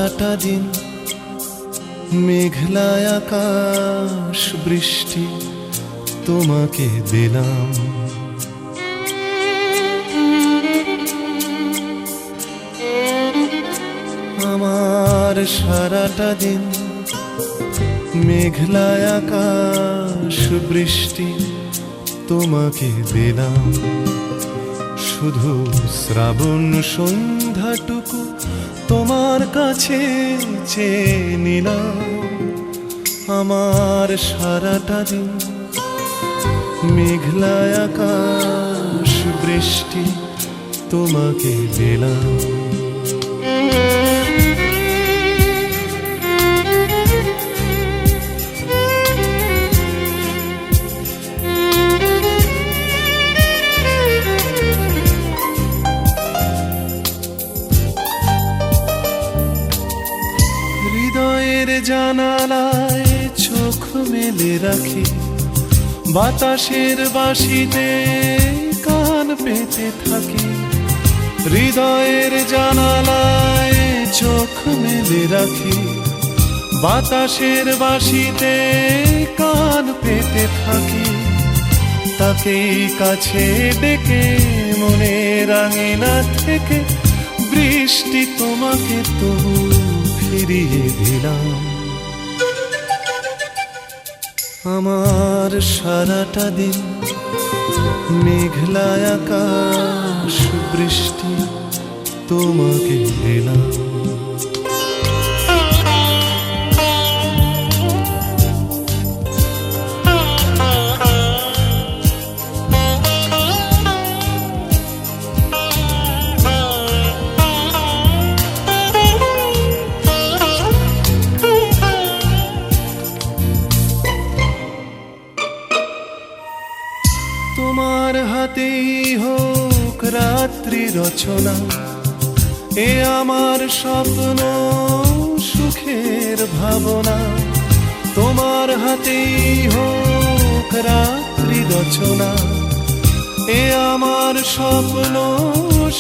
সারাটা দিন মেঘলায় আকাশ বৃষ্টি তোমাকে দিলাম। আমার সারাটা দিন মেঘলায় আকাশ বৃষ্টি তোমাকে দিলাম। শুধু শ্রাবণ সন্ধ্যাটুকু তোমার কাছে চেয়ে নিলাম। আমার সারাটা দিন মেঘলায় আকাশ বৃষ্টি তোমাকে দিলাম। হৃদয়ের জানালায় চোখ মেলে রাখি, বাতাসের বাঁশিতে কান পেতে থাকি। হৃদয়ের জানালায় চোখ মেলে রাখি, বাতাসের বাঁশিতে কান পেতে থাকি। তাকেই কাছে ডেকে মনের আঙিনা থেকে বৃষ্টি তোমাকে তবু ফিরিয়ে দিলাম। আমার সারাটা দিন মেঘলায় আকাশ বৃষ্টি তোমাকে দিলাম। তোমার হাতেই হোক রাত্রি রচনা, এ আমার স্বপ্ন সুখের ভাবনা। তোমার হাতেই হোক রাত্রি রচনা, এ আমার স্বপ্ন